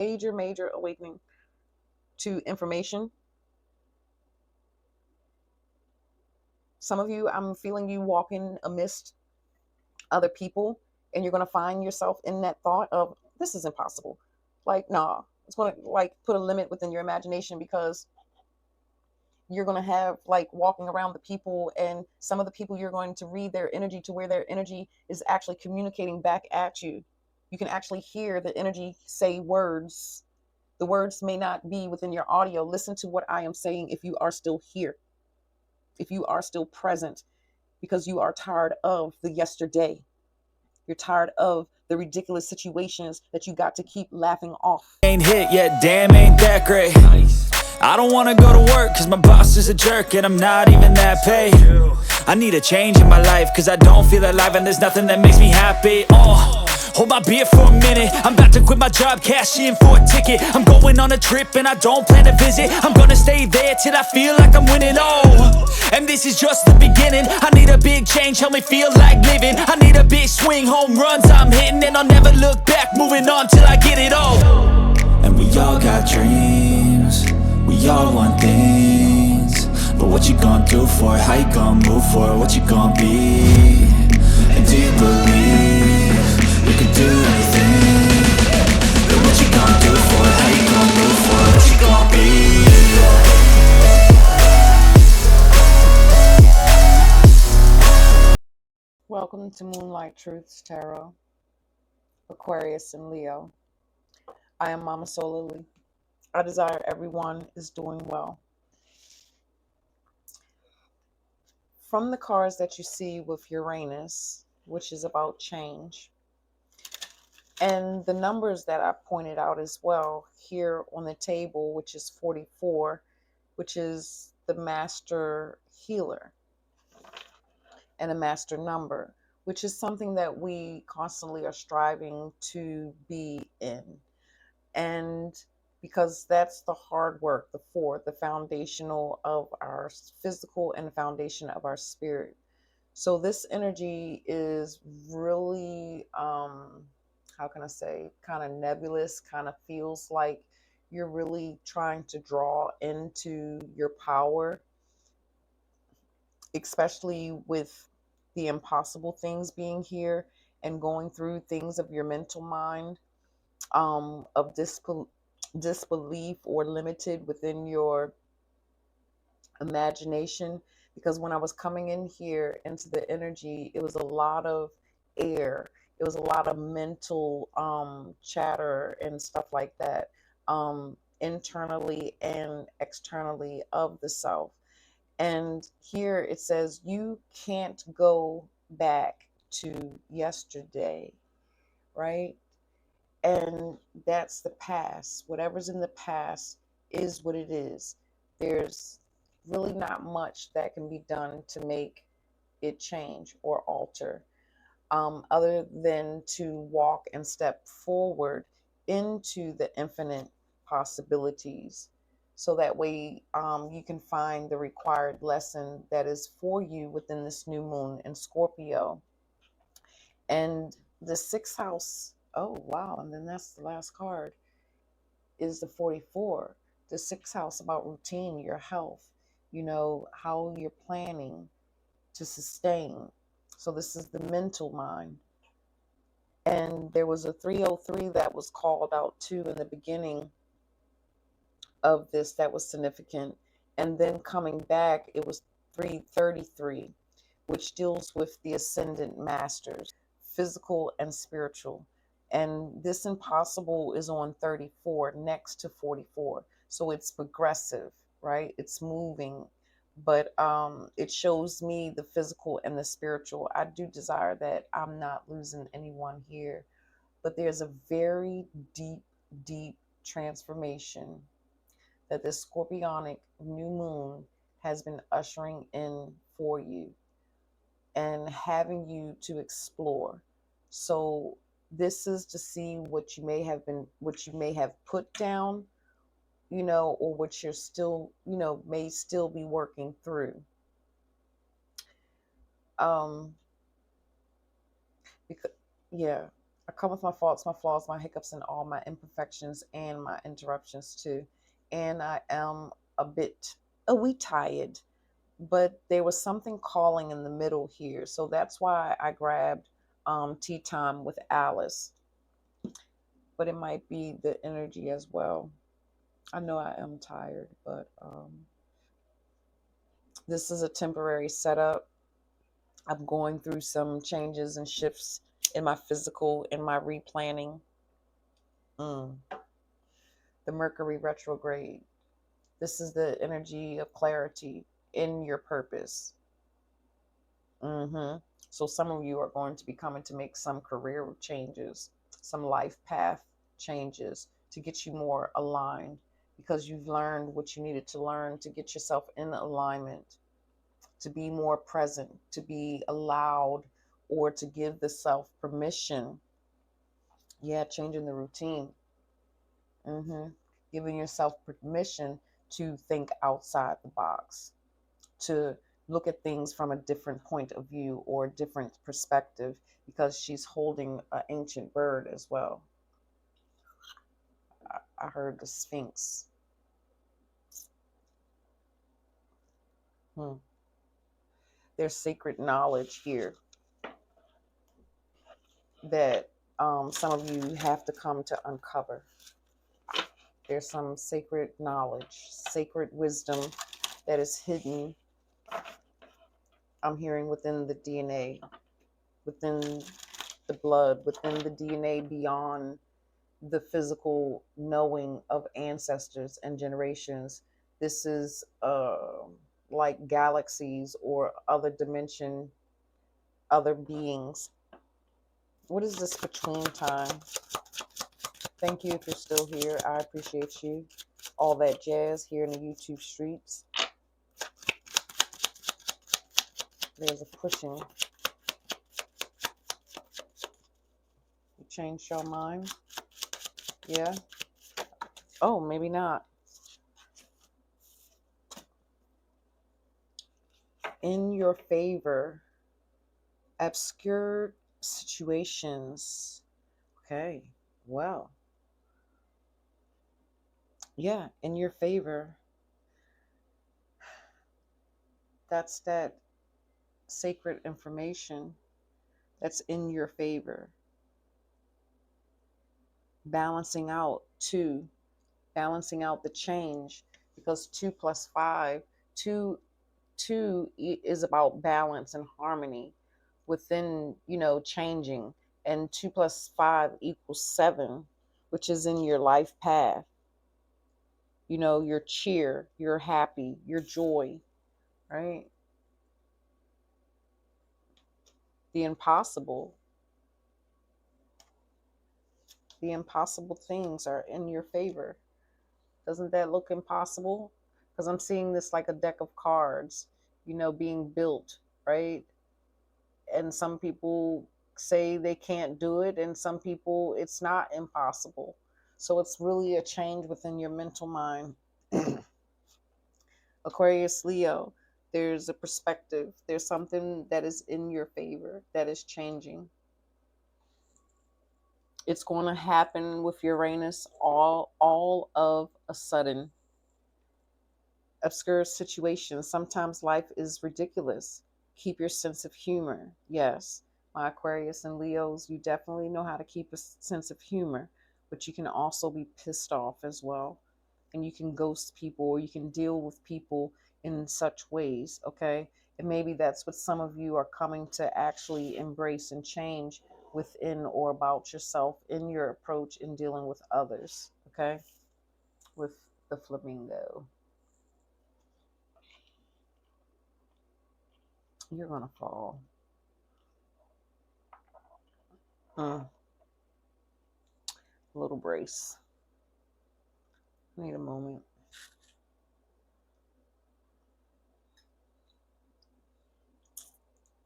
major awakening to information. Some of you, I'm feeling you walking amidst other people, and you're going to find yourself in that thought of, this is impossible. Like, nah, it's going to like put a limit within your imagination, because you're going to have like walking around the people, and some of the people, you're going to read their energy to where their energy is actually communicating back at you. You can actually hear the energy say words. The words may not be within your audio. Listen to what I am saying if you are still here, if you are still present, because you are tired of the yesterday. You're tired of the ridiculous situations that you got to keep laughing off. Ain't hit yet, damn, ain't that great. I don't wanna go to work cause my boss is a jerk and I'm not even that paid. I need a change in my life cause I don't feel alive and there's nothing that makes me happy. Hold my beer for a minute, I'm about to quit my job, cash in for a ticket. I'm going on a trip and I don't plan to visit. I'm gonna stay there till I feel like I'm winning, and this is just the beginning. I need a big change, help me feel like living. I need a big swing, home runs I'm hitting, and I'll never look back, moving on till I get it all. And we all got dreams, we all want things, but what you gonna do for it? How you gonna move for it? What you gonna be? And do you believe you can do anything? But what you gonna do for it? How you gonna move for it? What you gonna be? Welcome to Moonlight Truths Tarot, Aquarius and Leo. I am Mama Solely. I desire everyone is doing well. From the cards that you see with Uranus, which is about change, and the numbers that I pointed out as well here on the table, which is 44, which is the master healer and a master number, which is something that we constantly are striving to be in. And because that's the hard work, the fourth, the foundational of our physical and the foundation of our spirit. So this energy is really, how can I say, kind of nebulous, kind of feels like you're really trying to draw into your power, especially with the impossible things being here and going through things of your mental mind, of disbelief or limited within your imagination. Because when I was coming in here into the energy, it was a lot of air. It was a lot of mental chatter and stuff like that, internally and externally of the self. And here it says you can't go back to yesterday, right? And that's the past. Whatever's in the past is what it is. There's really not much that can be done to make it change or alter, other than to walk and step forward into the infinite possibilities. So that way you can find the required lesson that is for you within this new moon in Scorpio. And the sixth house, oh wow, and then that's the last card, is the 44. The sixth house about routine, your health, how you're planning to sustain. So this is the mental mind. And there was a 303 that was called out too in the beginning of this that was significant. And then coming back, it was 333, which deals with the ascendant masters, physical and spiritual. And this impossible is on 34 next to 44. So it's progressive, right? It's moving. But it shows me the physical and the spiritual. I do desire that I'm not losing anyone here. But there's a very deep transformation that this scorpionic new moon has been ushering in for you and having you to explore. So this is to see what you may have put down, or what you're still, may still be working through. Because, yeah, I come with my faults, my flaws, my hiccups, and all my imperfections and my interruptions too. And I am a wee tired, but there was something calling in the middle here. So that's why I grabbed tea time with Alice, but it might be the energy as well. I know I am tired, but this is a temporary setup. I'm going through some changes and shifts in my physical, in my replanning. Mm. The Mercury retrograde. This is the energy of clarity in your purpose. So some of you are going to be coming to make some career changes, some life path changes to get you more aligned because you've learned what you needed to learn to get yourself in alignment, to be more present, to be allowed, or to give the self permission. Yeah, changing the routine. Giving yourself permission to think outside the box, to look at things from a different point of view or a different perspective, because she's holding an ancient bird as well. I heard the Sphinx. There's sacred knowledge here that some of you have to come to uncover. There's some sacred knowledge, sacred wisdom that is hidden, I'm hearing, within the DNA, within the blood, within the DNA, beyond the physical knowing of ancestors and generations. This is like galaxies or other dimension, other beings. What is this between time? Thank you if you're still here. I appreciate you. All that jazz here in the YouTube streets. There's a pushing. You changed your mind? Yeah? Oh, maybe not. In your favor. Obscure situations. Okay. Well. Yeah, in your favor. That's that sacred information that's in your favor. Balancing out the change, because 2 plus 5, 2 is about balance and harmony within, changing, and 2 plus 5 equals 7, which is in your life path. Your cheer, your happy, your joy, right? The impossible things are in your favor. Doesn't that look impossible? Because I'm seeing this like a deck of cards, being built, right? And some people say they can't do it, and some people it's not impossible. So it's really a change within your mental mind. Aquarius, Leo, there's a perspective. There's something that is in your favor that is changing. It's going to happen with Uranus all of a sudden. Obscure situations. Sometimes life is ridiculous. Keep your sense of humor. Yes, my Aquarius and Leos, you definitely know how to keep a sense of humor, but you can also be pissed off as well. And you can ghost people, or you can deal with people in such ways, okay? And maybe that's what some of you are coming to actually embrace and change within or about yourself in your approach in dealing with others, okay? With the flamingo. You're going to fall. A little brace. Need a moment.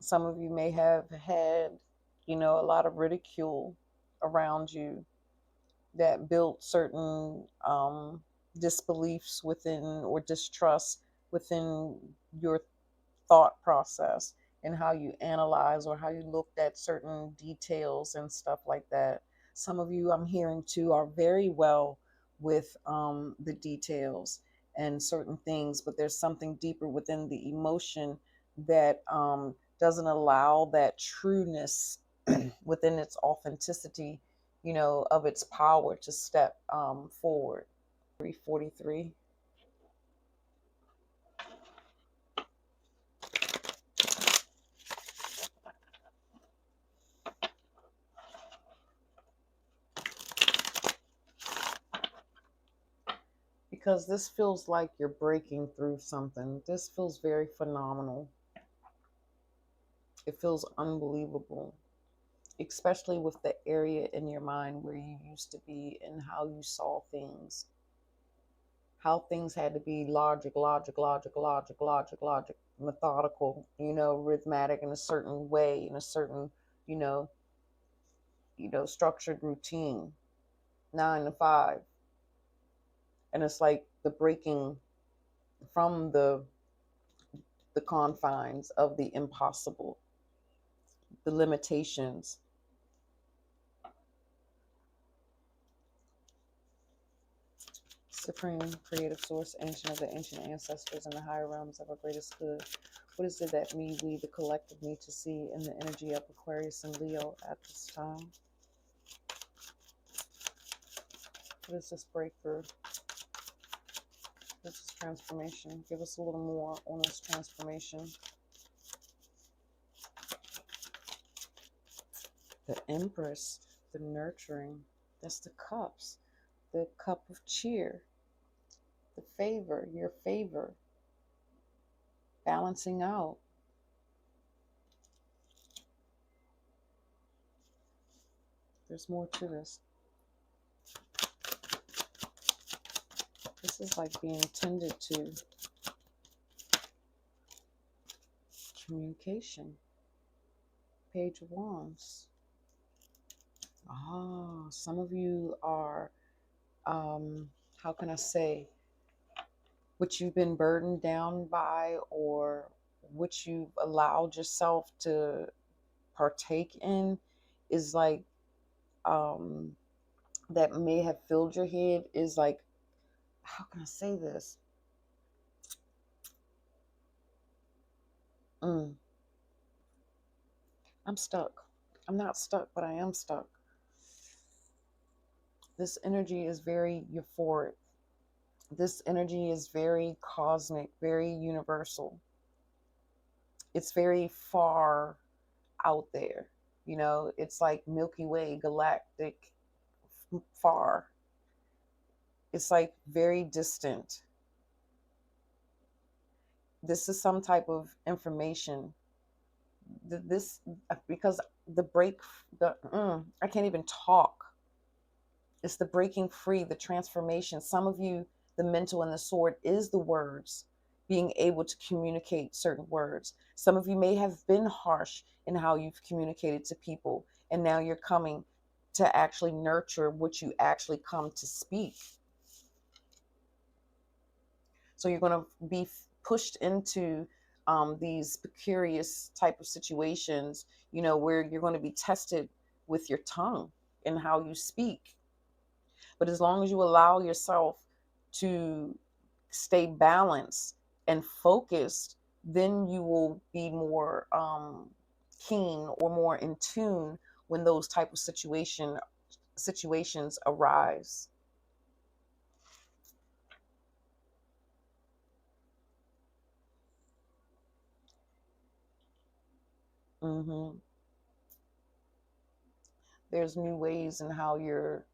Some of you may have had, a lot of ridicule around you that built certain disbeliefs within, or distrust within your thought process. and how you analyze or how you looked at certain details and stuff like that. Some of you, I'm hearing too, are very well with the details and certain things, but there's something deeper within the emotion that doesn't allow that trueness within its authenticity, of its power to step forward. 343. Because this feels like you're breaking through something. This feels very phenomenal. It feels unbelievable, especially with the area in your mind where you used to be and how you saw things. How things had to be logic, methodical, rhythmic in a certain way, in a certain, you know, structured routine, 9 to 5. And it's like the breaking from the confines of the impossible, the limitations. Supreme creative source, ancient of the ancient ancestors, and the higher realms of our greatest good. What is it that we, the collective, need to see in the energy of Aquarius and Leo at this time? What is this breakthrough? What is this transformation? Give us a little more on this transformation. The Empress, the nurturing. That's the cups. The cup of cheer. The favor, your favor. Balancing out. There's more to this. This is like being tended to. Communication. Page of Wands. Some of you are, how can I say, what you've been burdened down by, or what you've allowed yourself to partake in is like, that may have filled your head is like, how can I say this? I'm stuck. I'm not stuck, but I am stuck. This energy is very euphoric. This energy is very cosmic, very universal. It's very far out there. It's like Milky Way, galactic, far. It's like very distant. This is some type of information. This, because I can't even talk. It's the breaking free, the transformation. Some of you, the mental and the sword is the words, being able to communicate certain words. Some of you may have been harsh in how you've communicated to people, and now you're coming to actually nurture what you actually come to speak. So you're going to be pushed into these precarious type of situations, where you're going to be tested with your tongue and how you speak. But as long as you allow yourself to stay balanced and focused, then you will be more keen or more in tune when those type of situations arise. There's new ways in how you're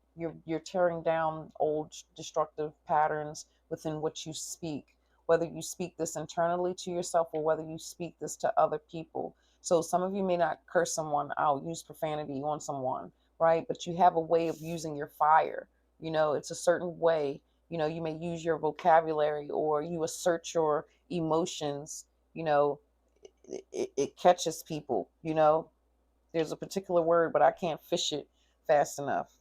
tearing down old destructive patterns within what you speak, whether you speak this internally to yourself or whether you speak this to other people. So some of you may not curse someone out, use profanity on someone, right? But you have a way of using your fire. It's a certain way. You may use your vocabulary, or you assert your emotions. It catches people. There's a particular word, but I can't fish it fast enough.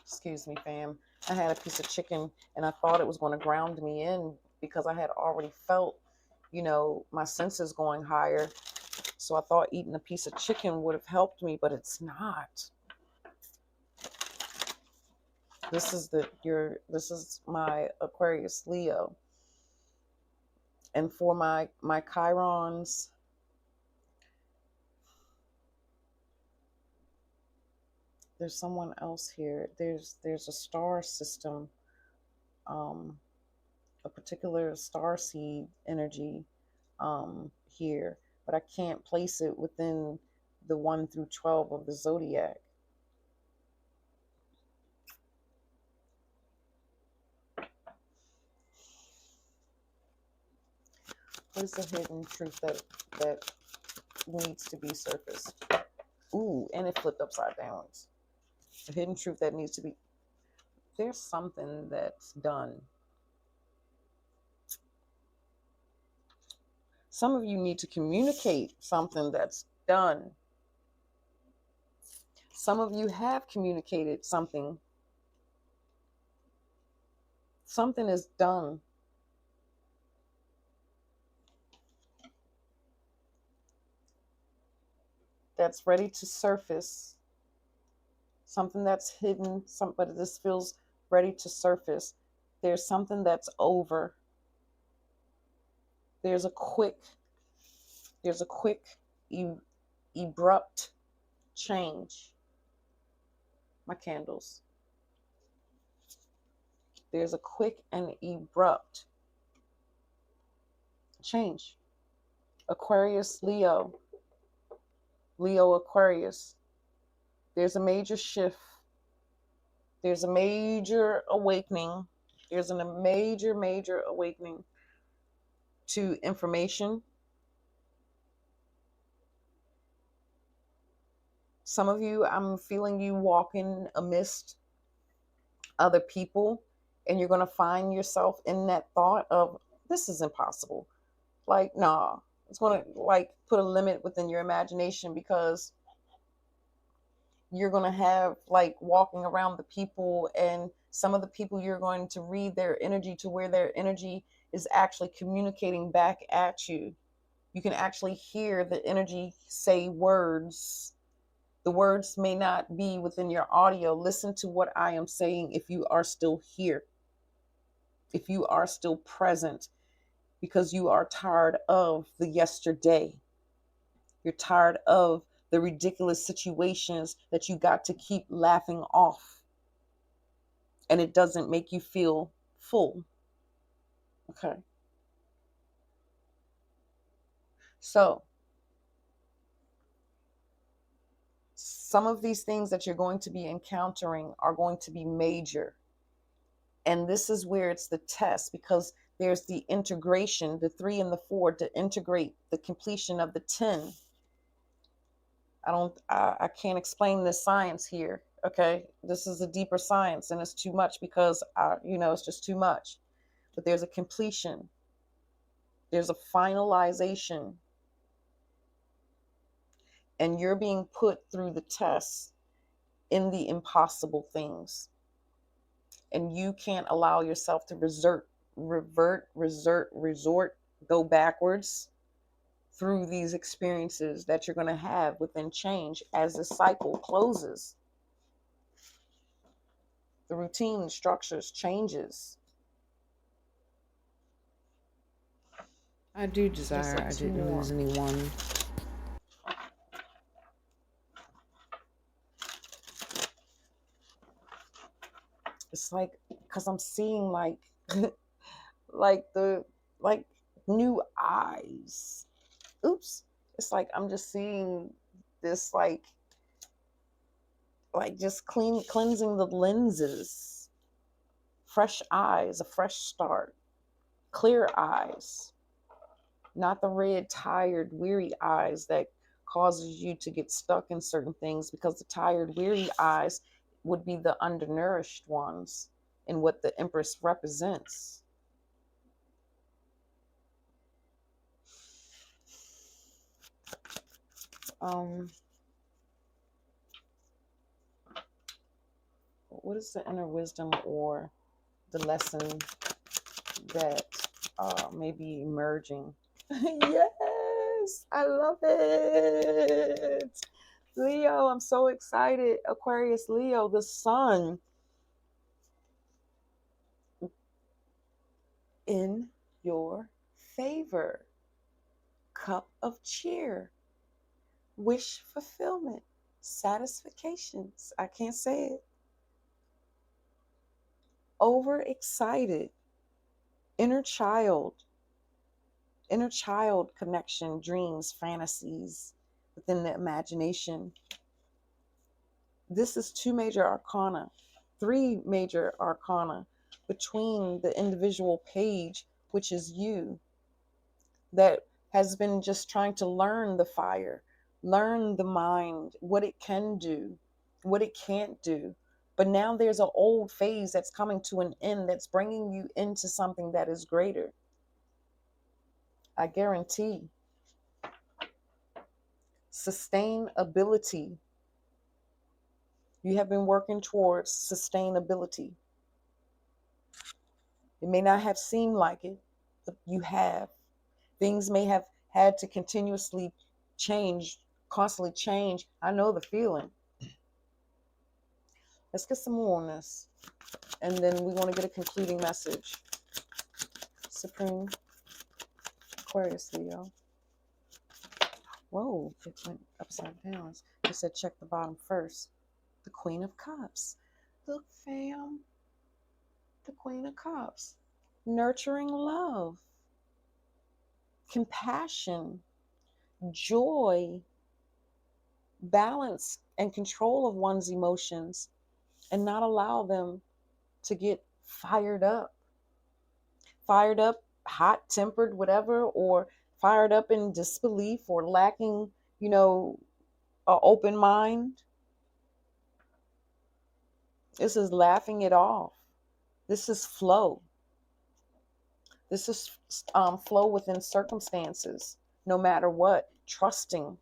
Excuse me, fam. I had a piece of chicken and I thought it was going to ground me in because I had already felt, my senses going higher. So I thought eating a piece of chicken would have helped me, but it's not. This is my Aquarius Leo. And for my Chirons, there's someone else here. There's a star system, a particular star seed energy here, but I can't place it within the 1 through 12 of the zodiac. What is the hidden truth that needs to be surfaced? Ooh, and it flipped upside downwards. The hidden truth that needs to be. There's something that's done. Some of you need to communicate something that's done. Some of you have communicated something. Something is done. That's ready to surface. Something that's hidden, but this feels ready to surface. There's something that's over. There's a quick abrupt change. My candles. There's a quick and abrupt change. Aquarius, Leo, Aquarius. There's a major shift. There's a major awakening. There's a major awakening to information. Some of you, I'm feeling you walking amidst other people, and you're going to find yourself in that thought of, this is impossible. Like, nah, it's going to like put a limit within your imagination, because you're going to have like walking around the people, and some of the people, you're going to read their energy to where their energy is actually communicating back at you. You can actually hear the energy say words. The words may not be within your audio. Listen to what I am saying if you are still here, if you are still present, because you are tired of the yesterday. You're tired of the ridiculous situations that you got to keep laughing off, and it doesn't make you feel full. Okay. So, some of these things that you're going to be encountering are going to be major. And this is where it's the test, because there's the integration, the 3 and the 4, to integrate the completion of the 10. I can't explain this science here. Okay. This is a deeper science, and it's too much, because it's just too much. But there's a completion. There's a finalization. And you're being put through the tests in the impossible things. And you can't allow yourself to resort, go backwards through these experiences that you're going to have within change as the cycle closes. The routine, the structures changes. I do desire I didn't lose anyone. It's like, because I'm seeing like like new eyes. Oops. It's like I'm just seeing this like just cleansing the lenses. Fresh eyes, a fresh start. Clear eyes. Not the red, tired, weary eyes that causes you to get stuck in certain things, because the tired, weary eyes would be the undernourished ones in what the Empress represents. what is the inner wisdom or the lesson that may be emerging? Yes, I love it. Leo, I'm so excited. Aquarius, Leo, the sun in your favor. Cup of cheer. Wish fulfillment. Satisfactions. I can't say it. Overexcited. Inner child connection, dreams, fantasies within the imagination. This is 2 major arcana, 3 major arcana between the individual page, which is you, that has been just trying to learn the fire, learn the mind, what it can do, what it can't do. But now there's an old phase that's coming to an end that's bringing you into something that is greater. I guarantee. Sustainability. You have been working towards sustainability. It may not have seemed like it, but you have. Things may have had to continuously change, constantly change. I know the feeling. Let's get some more on this. And then we want to get a concluding message. Supreme Aquarius, Leo. Whoa, it went upside down. You said check the bottom first. The Queen of Cups. Look, fam. The Queen of Cups. Nurturing love. Compassion. Joy. Balance and control of one's emotions. And not allow them to get fired up, hot-tempered, whatever, or fired up in disbelief or lacking, an open mind. This is laughing it off. This is flow. This is flow within circumstances, no matter what. Trusting.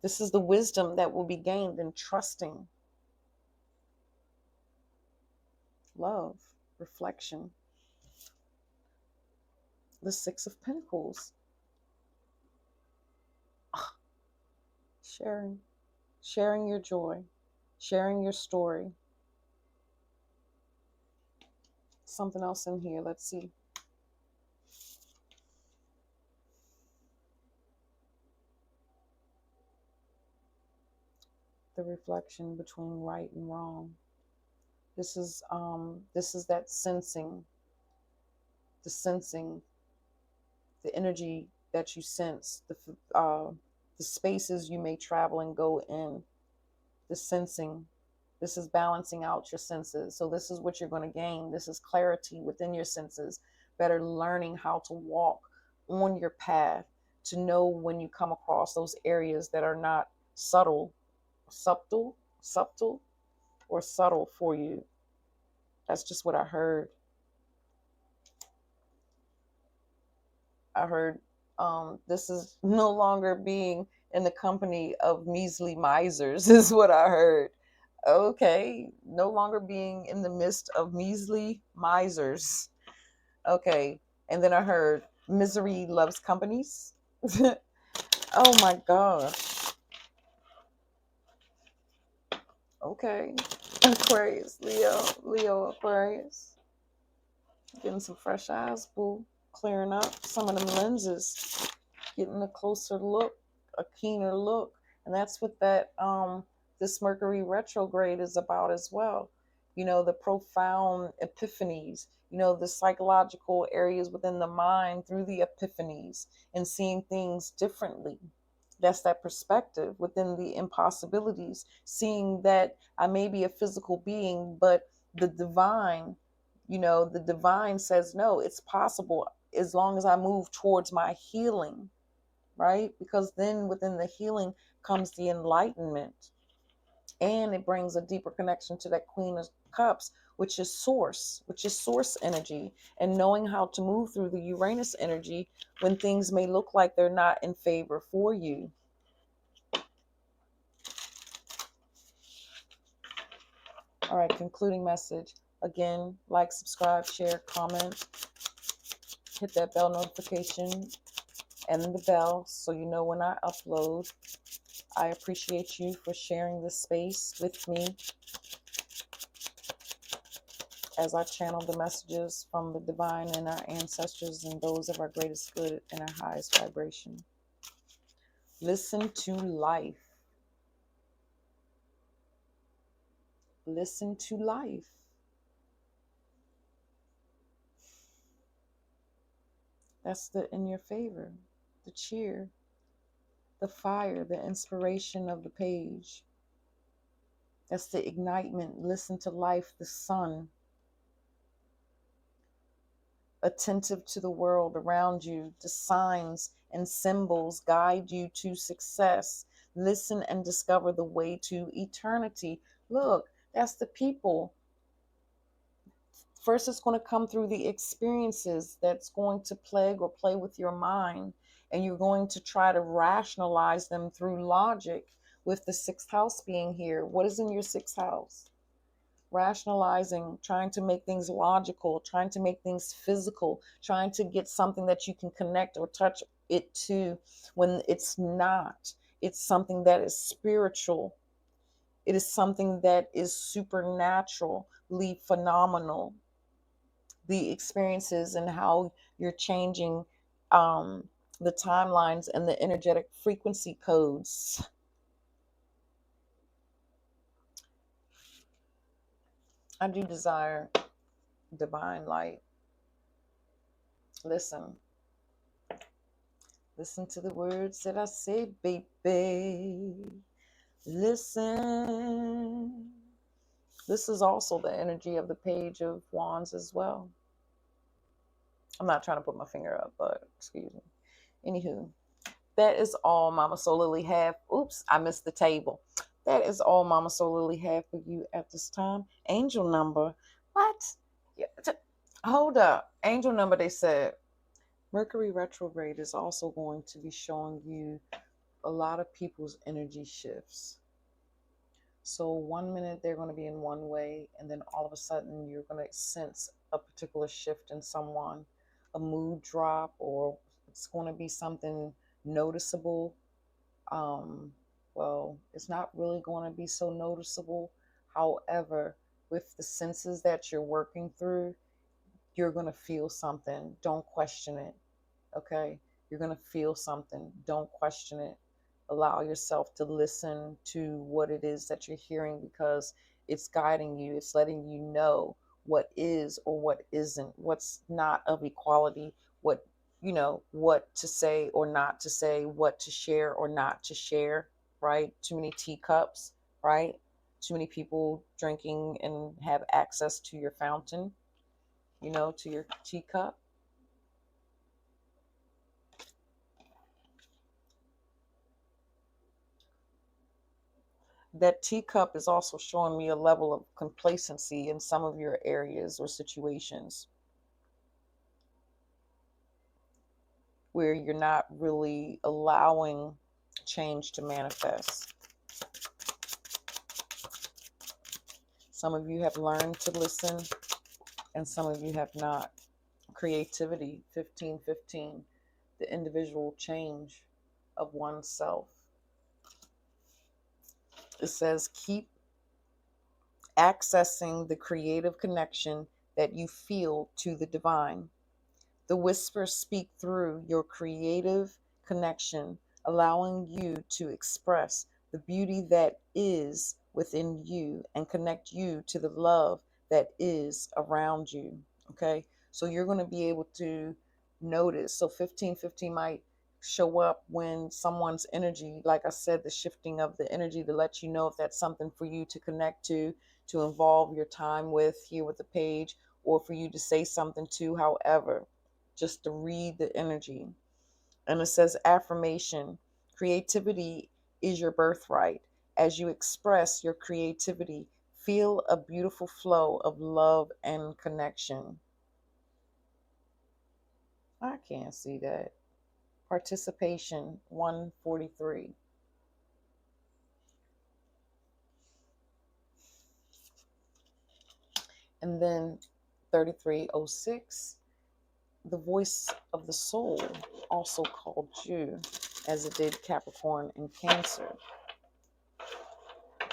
This is the wisdom that will be gained in trusting. Love, reflection. The Six of Pentacles. Sharing your joy, sharing your story. Something else in here. Let's see. The reflection between right and wrong. This is that sensing. The energy that you sense, the spaces you may travel and go in. The sensing. This is balancing out your senses. So this is what you're going to gain. This is clarity within your senses. Better learning how to walk on your path, to know when you come across those areas that are not subtle or subtle for you. That's just what I heard. This is no longer being in the company of measly misers is what I heard. Okay, no longer being in the midst of measly misers. Okay, and then I heard misery loves companies. Oh my gosh. Okay, Aquarius, Leo, Aquarius. Getting some fresh eyes, boo. Clearing up some of them lenses. Getting a closer look, a keener look. And that's what that this Mercury retrograde is about as well. The profound epiphanies, the psychological areas within the mind through the epiphanies and seeing things differently. That's that perspective within the impossibilities, seeing that I may be a physical being, but the divine, the divine says, no, it's possible as long as I move towards my healing, right? Because then within the healing comes the enlightenment, and it brings a deeper connection to that Queen of Cups, which is source energy, and knowing how to move through the Uranus energy when things may look like they're not in favor for you. All right, concluding message. Again, like, subscribe, share, comment, hit that bell notification and the bell so you know when I upload. I appreciate you for sharing this space with me as I channel the messages from the divine and our ancestors and those of our greatest good and our highest vibration. Listen to life. Listen to life. That's the in your favor, the cheer, the fire, the inspiration of the page. That's the ignitement. Listen to life, the sun. Attentive to the world around you, the signs and symbols guide you to success. Listen and discover the way to eternity. Look, that's the people. First, it's going to come through the experiences that's going to plague or play with your mind, and you're going to try to rationalize them through logic. With the sixth house being here, what is in your sixth house? Rationalizing, trying to make things logical, trying to make things physical, trying to get something that you can connect or touch it to, when it's not. It's something that is spiritual. It is something that is supernaturally phenomenal. The experiences and how you're changing the timelines and the energetic frequency codes. I do desire divine light. Listen to the words that I say, baby. Listen. This is also the energy of the Page of Wands as well. I'm not trying to put my finger up, but excuse me. Anywho, that is all Mama Soul Lily have. Oops, I missed the table. That is all Mama Soul Lily have for you at this time. Angel number. What? Yeah, hold up. Angel number, they said. Mercury retrograde is also going to be showing you a lot of people's energy shifts. So 1 minute they're going to be in one way, and then all of a sudden you're going to sense a particular shift in someone, a mood drop, or it's going to be something noticeable. Well, it's not really going to be so noticeable. However, with the senses that you're working through, you're going to feel something. Don't question it. Okay? You're going to feel something. Don't question it. Allow yourself to listen to what it is that you're hearing, because it's guiding you. It's letting you know what is or what isn't, what's not of equality, what, what to say or not to say, what to share or not to share, right? Too many teacups, right? Too many people drinking and have access to your fountain, to your teacup. That teacup is also showing me a level of complacency in some of your areas or situations where you're not really allowing change to manifest. Some of you have learned to listen, and some of you have not. Creativity, 1515, the individual change of oneself. It says, keep accessing the creative connection that you feel to the divine. The whispers speak through your creative connection, allowing you to express the beauty that is within you and connect you to the love that is around you. Okay, so you're going to be able to notice. So 1515 might show up when someone's energy, like I said, the shifting of the energy, to let you know if that's something for you to connect to involve your time with here with the page, or for you to say something to. However, just to read the energy. And it says, affirmation: creativity is your birthright. As you express your creativity, feel a beautiful flow of love and connection. I can't see that. Participation, 143. And then 3306, the voice of the soul also called you, as it did Capricorn and Cancer.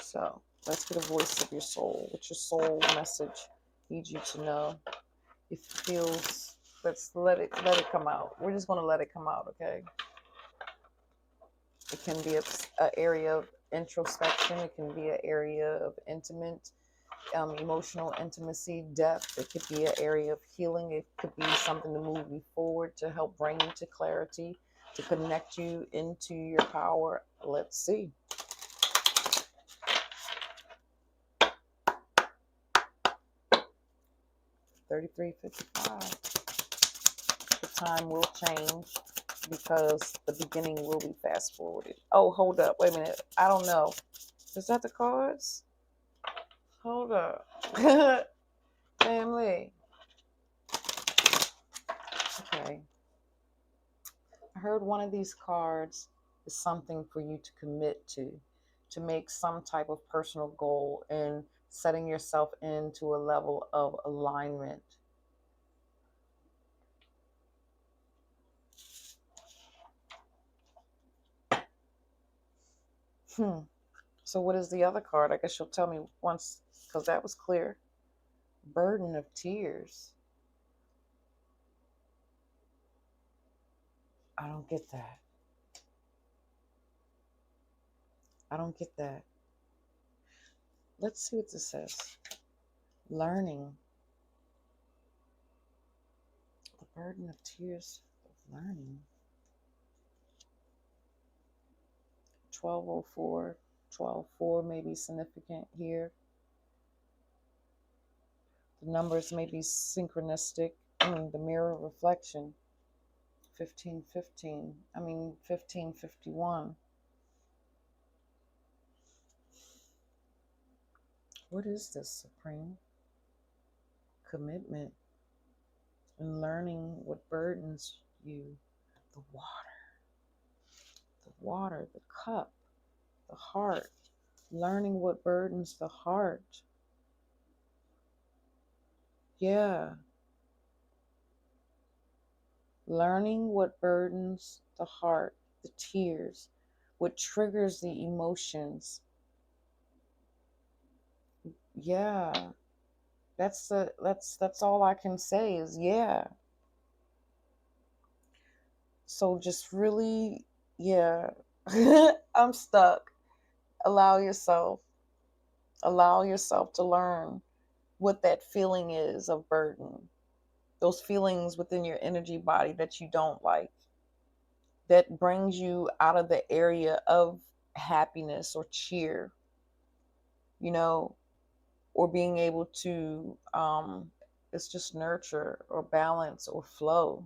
So let's get a voice of your soul. What your soul message needs you to know. If it feels, let's let it come out. We're just going to let it come out, okay? It can be a area of introspection. It can be an area of intimate, emotional intimacy, depth. It could be an area of healing. It could be something to move you forward, to help bring you to clarity, to connect you into your power. Let's see. $33.55. The time will change because the beginning will be fast forwarded. Oh, hold up. Wait a minute. I don't know. Is that the cards? Hold up. Family. Okay. I heard one of these cards is something for you to commit to make some type of personal goal and setting yourself into a level of alignment. So what is the other card? I guess you'll tell me once, because that was clear. Burden of tears. I don't get that. I don't get that. Let's see what this says. Learning. The burden of tears of learning. 1204. 12-4 may be significant here. The numbers may be synchronistic. The mirror reflection. 1515. 1551. What is this, Supreme? Commitment and learning what burdens you. The water, the cup, the heart. Learning what burdens the heart. Yeah. Learning what burdens the heart, the tears, what triggers the emotions. Yeah. That's all I can say is yeah. So just really, yeah. I'm stuck. Allow yourself to learn what that feeling is of burden. Those feelings within your energy body that you don't like, that brings you out of the area of happiness or cheer, or being able to, it's just nurture or balance or flow.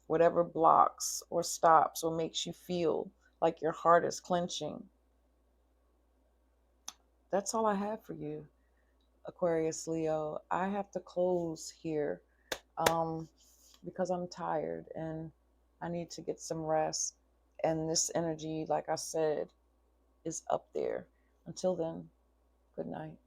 Whatever blocks or stops or makes you feel like your heart is clenching. That's all I have for you, Aquarius Leo. I have to close here because I'm tired and I need to get some rest. And this energy, like I said, is up there. Until then, good night.